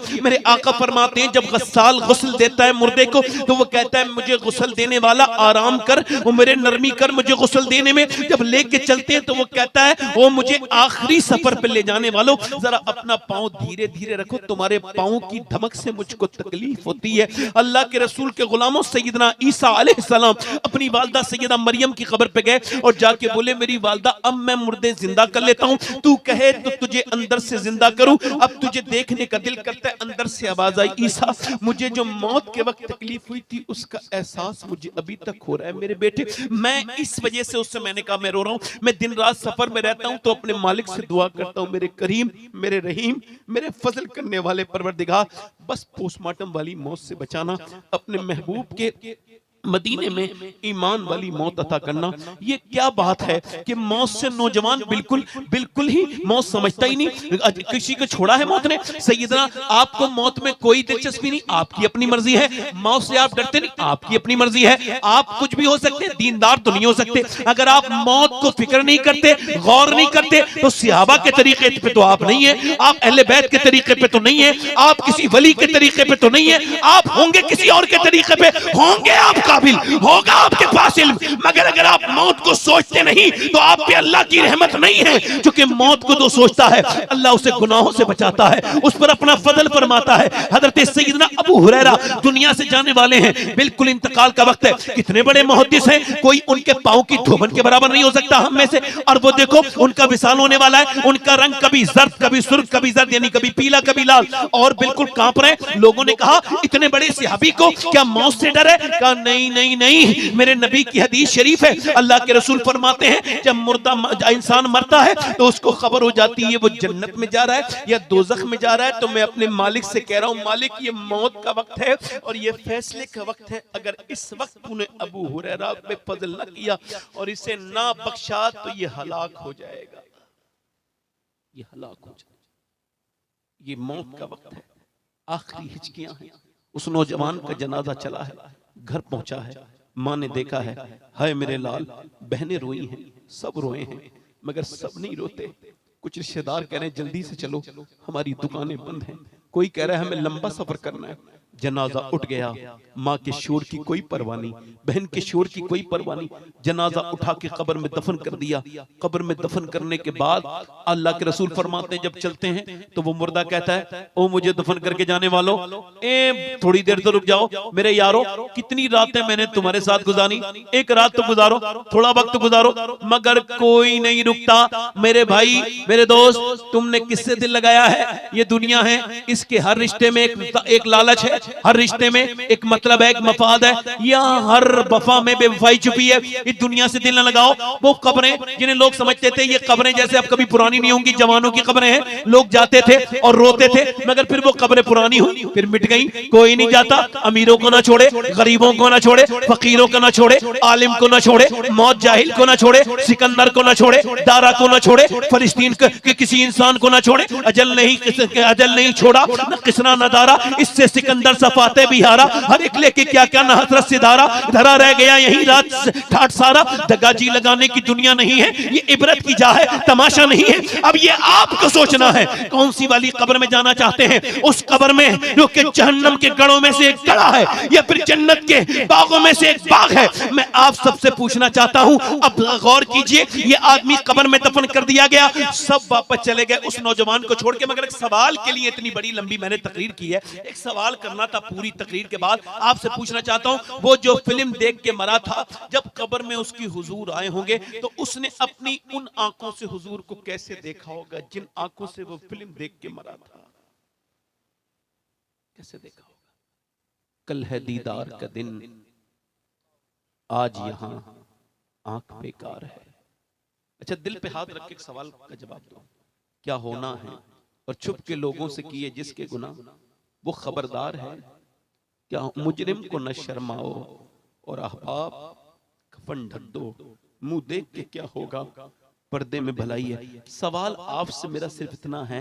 लिए। मेरे आका फरमाते हैं जब गस्साल गुस्ल देता है मुर्दे को तो वो कहता है मुझे गुस्ल देने वाला आराम कर, वो मेरे नरमी कर मुझे गुस्ल देने में। जब लेके चलते हैं तो वो कहता है वो मुझे आखिरी सफर पे ले जाने वालों जरा अपना पांव धीरे धीरे रखो, तुम्हारे पांव की धमक से मुझको तकलीफ होती है। अल्लाह के रसूल के गुलामों सैयदना ईसा अलैहिस्सलाम अपनी वालदा सैयदा मरियम की कब्र पे गए और जाके बोले मेरी वालदा अब मैं मुर्दे जिंदा कर लेता हूं, तू कहे तो तुझे अंदर से जिंदा करूं। अब तुझे देखने का दिल करता है। अंदर से आवाज आई ईसा मुझे जो मौत के वक्त तकलीफ हुई थी उसका एहसास मुझे अभी तक हो रहा है मेरे बेटे। मैं इस वजह से उससे मैंने कहा मैं रो रहा हूं, मैं दिन रात सफर में रहता हूं तो अपने मालिक से दुआ करता हूं मेरे करीम मेरे रहीम मेरे फजल करने वाले परवरदिगार बस पोस्टमार्टम वाली मौत से बचाना, अपने महबूब के मदीने में ईमान वाली मौत अता करना। ये क्या बात है कि मौत से नौजवान बिल्कुल ही मौत समझता ही नहीं। किसी को छोड़ा है मौत ने? सैयदना आपको मौत में कोई दिलचस्पी नहीं, आपकी अपनी मर्जी है। मौत से आप डरते नहीं, आपकी अपनी मर्जी है। आप कुछ भी हो सकते हैं, दीनदार तो नहीं हो सकते। अगर आप मौत को फिक्र नहीं करते, गौर नहीं करते तो सहाबा के तरीके पे तो आप नहीं है, आप अहले बैत के तरीके पे तो नहीं है, आप किसी वली के तरीके पे तो नहीं है, आप होंगे किसी और के तरीके पे, होंगे आप काबिल, होगा आपके पास इल्म, मगर अगर आप मौत को सोचते नहीं तो आप पे अल्लाह की रहमत नहीं है। क्योंकि मौत को तो सोचता है अल्लाह उसे गुनाहों से बचाता है, उस पर अपना फजल फरमाता है। हजरत सैयदना अबू हुरैरा दुनिया से जाने वाले हैं, बिल्कुल इंतकाल का वक्त है। कितने बड़े मुहद्दिस हैं, कोई उनके पांव की धोबन के बराबर नहीं हो सकता हम में से। और वो देखो उनका विसाल होने वाला है, उनका रंग कभी जर्द कभी सुर्ख कभी जर्द यानी कभी पीला कभी लाल और बिल्कुल कांप रहे। लोगों ने कहा इतने बड़े सहाबी को क्या मौत से डर है? कहा नहीं नहीं नहीं, मेरे नबी की हदीस शरीफ है, अल्लाह के रसूल फरमाते हैं जब मुर्दा इंसान मरता है तो उसको खबर हो जाती है वो जन्नत में जा रहा है या दोजख में जा रहा है। तो मैं अपने मालिक से कह रहा हूं मालिक ये मौत का वक्त है और ये फैसले का वक्त है। अगर इस वक्त तूने अबू हुरैरा पे फजल न किया और इसे ना बख्शा तो ये हलाक हो जाएगा, ये हलाक हो जाएगा। ये मौत का वक्त है, आखिरी हिचकियां हैं। उस नौजवान का जनाजा चला है, घर पहुंचा है, मां ने देखा है, हाय मेरे लाल। बहनें रोई हैं, सब रोए हैं, मगर सब नहीं रोते। कुछ रिश्तेदार कह रहे हैं जल्दी से चलो हमारी दुकानें बंद हैं, कोई कह रहा है हमें लंबा सफर करना है। जनाजा उठ गया, माँ के शोर की कोई परवाह नहीं, बहन के शोर की कोई परवाह नहीं। जनाजा उठा के कब्र में दफन कर दिया। कब्र में दफन करने के बाद अल्लाह के रसूल फरमाते हैं जब चलते हैं तो वो मुर्दा कहता है ओ मुझे दफन करके जाने वालों, थोड़ी देर तो रुक जाओ मेरे यारो, कितनी रातें मैंने तुम्हारे साथ गुजारी, एक रात तो गुजारो, थोड़ा वक्त गुजारो, मगर कोई नहीं रुकता। मेरे भाई मेरे दोस्त, तुमने किससे दिल लगाया है? ये दुनिया है, इसके हर रिश्ते में एक लालच है, हर रिश्ते में एक मतलब है, एक मफाद है, या हर वफा में बेवफाई छुपी है। इस दुनिया से दिल न लगाओ। वो कब्रें जिन्हें लोग समझते थे ये कब्रें जैसे अब कभी पुरानी नहीं होंगी, जवानों की कब्रें हैं, लोग जाते थे और रोते थे, मगर फिर वो कब्रें पुरानी हुई फिर मिट गई। कोई नहीं जाता, अमीरों को ना छोड़े, गरीबों को ना छोड़े, फकीरों को ना छोड़े, आलिम को ना छोड़े, मौत जाहिल को ना छोड़े, सिकंदर को ना छोड़े, दारा को ना छोड़े, फलस्तीन के किसी इंसान को ना छोड़े। अजल नहीं छोड़ा न किसना न दारा, इससे सिकंदर सफाते बिहारा, हर एक लेके क्या क्या न हसरत से धारा, धरा रह गया यही रात ठाट सारा। दगाजी लगाने की दुनिया नहीं है, ये इबरत की जा है, तमाशा नहीं है। अब ये आपको सोचना है कौन सी वाली कब्र में जाना चाहते हैं। उस कब्र में जो कि जहन्नम के गढ़ों में से एक गड़ा है या फिर जन्नत के बागों में से एक बाग है। मैं आप सबसे पूछना चाहता हूं, अब गौर कीजिए, ये आदमी कब्र में दफन कर दिया गया, सब वापस चले गए उस नौजवान को छोड़ के। मगर एक सवाल के लिए इतनी बड़ी लंबी मैंने तकरीर की है, एक सवाल करना था पूरी तकरीर के बाद। आपसे पूछना चाहता हूं, वो जो फिल्म देख के मरा था, जब कब्र में उसकी हुजूर आए होंगे तो उसने अपनी उन आंखों से हुजूर को कैसे देखा होगा जिन आंखों से वो फिल्म देख के मरा था? कैसे देखा होगा? कल है दीदार का दिन, आज यहां आंख बेकार है। अच्छा, दिल पे हाथ रख के एक सवाल का जवाब दो, क्या होना है और छुप के लोगों से किए जिसके गुनाह वो खबरदार है? क्या मुजरिम को न शर्माओ और अहबाब कफन ढक दो, मुंह देख के क्या होगा पर्दे में भलाई है। सवाल आपसे मेरा सिर्फ इतना है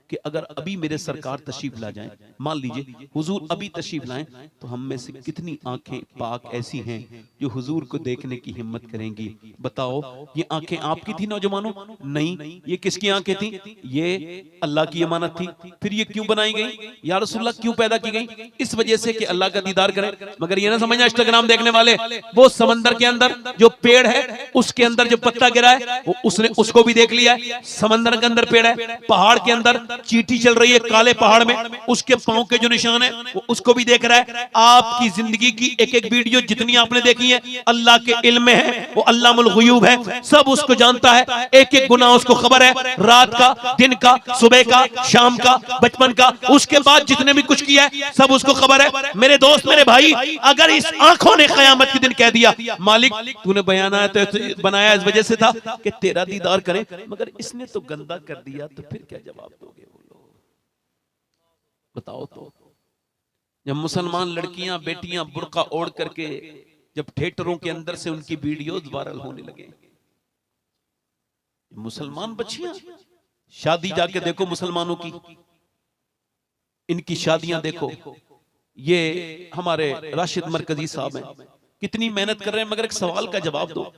कि अगर अभी मेरे सरकार तशरीफ ला जाएं, मान लीजिए हुजूर अभी तशरीफ लाएं, तो हम में से कितनी आंखें पाक ऐसी हैं जो हुजूर को देखने की हिम्मत करेंगी? बताओ, ये आंखें आपकी थी नौजवानों? नहीं, ये किसकी आंखें थी? ये अल्लाह की अमानत थी। फिर ये क्यों बनाई गई या रसूलुल्लाह, क्यों पैदा की गई? इस वजह से कि अल्लाह का दीदार करें। मगर ये ना समझना इंस्टाग्राम देखने वाले, वो समंदर के अंदर जो पेड़ है उसके अंदर जो पत्ता गिरा है वो उसने उसको भी देख लिया है। समंदर के अंदर पेड़ है, पहाड़ के अंदर चींटी चल रही है काले पहाड़ में, उसके पांव के जो निशान है वो उसको भी देख रहा है। आपकी जिंदगी की एक एक वीडियो जितनी आपने देखी है अल्लाह के इल्म में है, वो अल्लामुल गुयूब है, सब उसको जानता है। एक एक गुनाह उसको खबर है, रात का, दिन का, सुबह का, शाम का, बचपन का, उसके बाद जितने भी कुछ किया है सब उसको खबर है। मेरे दोस्त, मेरे भाई, अगर इस आंखों ने कयामत के दिन कह दिया मालिक तूने बनाया इस वजह से था कि तेरा दीदार करें, मगर इसने तो गंदा कर दिया, तो फिर क्या जवाब दोगे? बताओ। तो जब मुसलमान लड़कियां बेटियां बुर्का ओढ़ करके जब थिएटरों के अंदर से उनकी वीडियोस वायरल होने लगे, मुसलमान बच्चियां, शादी जाके देखो मुसलमानों की, इनकी शादियां देखो। ये हमारे राशिद मरकजी साहब हैं, कितनी मेहनत कर रहे हैं, मगर एक सवाल का जवाब दो।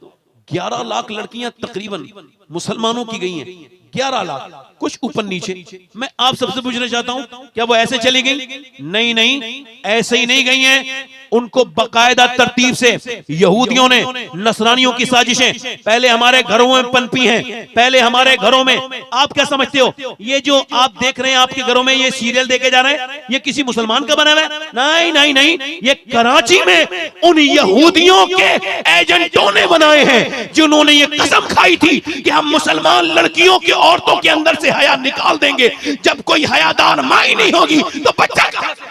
11 लाख लड़कियां तकरीबन मुसलमानों की गई हैं, 11 लाख, कुछ ऊपर नीचे। मैं आप सबसे पूछना चाहता हूं, क्या वो ऐसे चली गई? नहीं, ऐसे ही नहीं गई हैं। उनको बकायदा तरतीब से यहूदियों ने, नसरानियों की साजिशें पहले हमारे घरों में पनपी हैं, पहले हमारे घरों में। आप क्या समझते हो, ये जो आप देख रहे हैं आपके घरों में ये सीरियल देखे जा रहे हैं, ये किसी मुसलमान का बना हुआ है? नहीं, ये कराची में उन यहूदियों के एजेंटों ने बनाए हैं, जिन्होंने ये कसम खाई थी कि हम मुसलमान लड़कियों की, औरतों के अंदर से हया निकाल देंगे। जब कोई हयादार मां ही नहीं होगी तो बच्चा कहां से?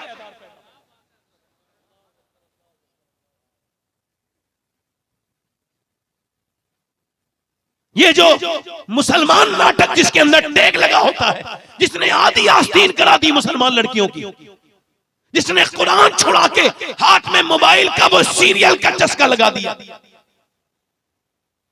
ये जो मुसलमान नाटक जिसके अंदर टैग लगा होता है, जिसने आधी आस्तीन करा दी मुसलमान लड़कियों की, जिसने कुरान छुड़ा के हाथ में मोबाइल का वो सीरियल का चस्का लगा दिया,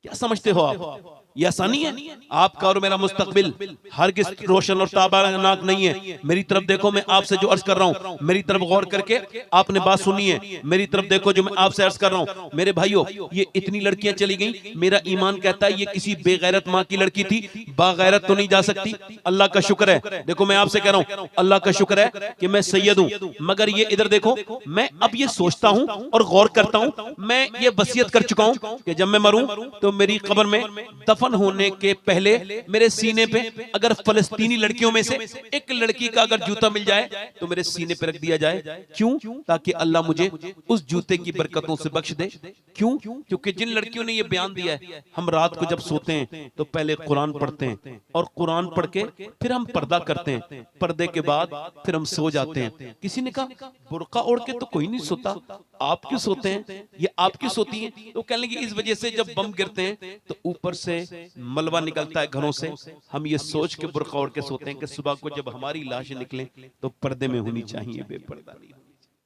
क्या समझते हो आप? ये आसानी है? आपका और मेरा मुस्तकबिल हरगिज़ रोशन और ताबानाक नहीं है। मेरी तरफ देखो, मैं आपसे जो अर्ज कर रहा हूं, मेरी तरफ गौर करके आपने बात सुनी है। मेरी तरफ देखो जो मैं आपसे अर्ज कर रहा हूं। मेरे भाइयों, ये इतनी लड़कियां चली गई, मेरा ईमान कहता है ये किसी बेगैरत मां की लड़की थी, बागैरत तो नहीं जा सकती। अल्लाह का शुक्र है, देखो मैं आपसे कह रहा हूं, अल्लाह का शुक्र है कि मैं सैयद हूं। मगर ये इधर देखो, मैं अब ये सोचता हूं और गौर करता हूं, मैं ये वसीयत कर चुका हूं कि जब मैं मरूं तो मेरी कब्र में दफन होने के पहले मेरे सीने पे अगर फलस्तीनी लड़कियों में से एक लड़की का अगर जूता मिल जाए तो मेरे सीने पे रख दिया जाए। क्यों? ताकि अल्लाह मुझे उस जूते की बरकतों से बख्श दे। क्यों? क्योंकि जिन लड़कियों ने ये बयान दिया है, हम रात को जब सोते हैं तो पहले कुरान पढ़ते हैं और कुरान पढ़ के फिर हम पर्दा करते हैं, पर्दे के बाद फिर हम सो जाते हैं। किसी ने कहा बुर्का ओढ़ के तो कोई नहीं सोता, आप क्यों सोते हैं? ये आप क्यों सोती हैं? तो कहने लगे इस वजह से जब बम गिरते हैं तो ऊपर से मलबा निकलता है घरों से, हम ये सोच के बुर्का ओढ़ के सोते हैं कि सुबह को जब हमारी लाश निकले तो पर्दे में होनी चाहिए, बेपर्दा नहीं होनी चाहिए।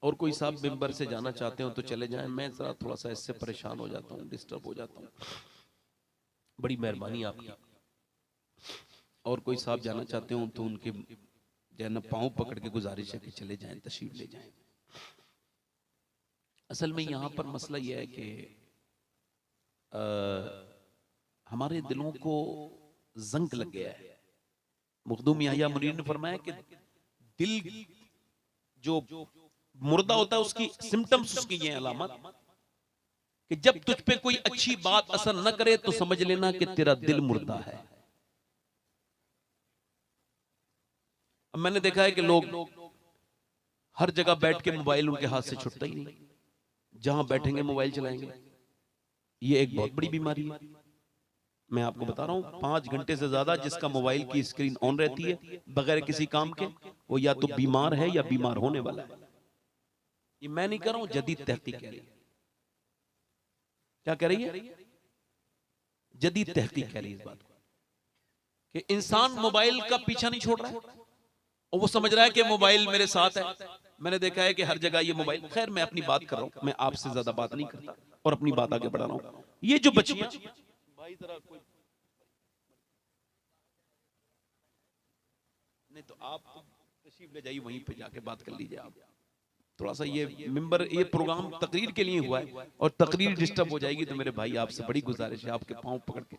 और कोई साहब मिंबर से जाना चाहते हो तो चले जाएं, मैं जरा थोड़ा सा इससे परेशान हो जाता हूँ, डिस्टर्ब हो जाता हूँ, बड़ी मेहरबानी आपकी। और कोई साहब जाना चाहते हो तो उनके जो है ना पाँव पकड़ के गुजारिश है कि चले जाएं, तशरीफ ले जाएं। असल में यहाँ पर मसला यह है कि हमारे दिलों को जंग लग गया है। मखदूम याह्या मुनीर ने फरमाया कि दिल जो मुर्दा होता है उसकी सिम्टम्स, उसकी ये अलामत कि जब तुझ पे कोई अच्छी बात असर न करे तो समझ लेना कि तेरा दिल मुर्दा है। अब मैंने देखा है कि लोग हर जगह बैठ के मोबाइल उनके हाथ से छुटता ही नहीं, जहां बैठेंगे मोबाइल चलाएंगे। ये एक बहुत बड़ी बीमारी है। मैं आपको बता रहा हूं, 5 घंटे से ज्यादा जिसका मोबाइल की स्क्रीन ऑन रहती है बगैर किसी काम के, वो या तो बीमार है या बीमार होने वाला है। ये मैं नहीं कह रहा हूं, जदीद तहकीक कह रही है। क्या कह रही है? जदीद तहकीक कह रही है इस बात को कि इंसान मोबाइल का पीछा नहीं छोड़ रहा है और वो समझ रहा है कि मोबाइल मेरे साथ है। मैंने देखा है कि हर जगह ये मोबाइल, खैर मैं अपनी बात कर रहा हूं, मैं आपसे ज्यादा बात नहीं करता और अपनी बात आगे बढ़ा रहा हूं। ये जो बच्चियां भाई जरा कोई नहीं तो आप तशरीफ ले जाइए, वहीं पे जाके बात कर लीजिए आप। थोड़ा सा ये मिंबर, ये प्रोग्राम तकरीर के लिए हुआ है और तकरीर डिस्टर्ब हो जाएगी तो मेरे भाई आपसे बड़ी गुजारिश है, आपके पांव पकड़ के।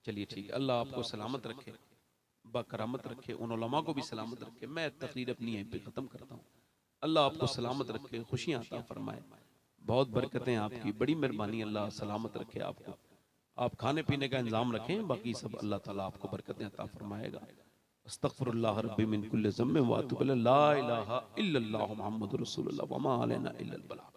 चलिए ठीक है, अल्लाह आपको सलामत रखे, बाकरामत रखे, उन उलमा को भी सलामत रखे। मैं तकरीर अपनी यहीं पे ख़त्म करता हूँ। अल्लाह आपको सलामत रखे, खुशियाँ अता फरमाए, बहुत बरकतें आपकी, बड़ी मेहरबानी, अल्लाह सलामत रखे आपको। आप खाने पीने का इंतजाम रखें, बाकी सब अल्लाह ताला आपको बरकतें अता फरमाएगा। अस्तगफिरुल्लाह रब्बी मिन कुल्लि ज़म्बिन व अतूबु इलैहि, ला इलाहा इल्लल्लाहु मुहम्मदुर रसूलुल्लाह व मा अलैना इल्लल बलाग।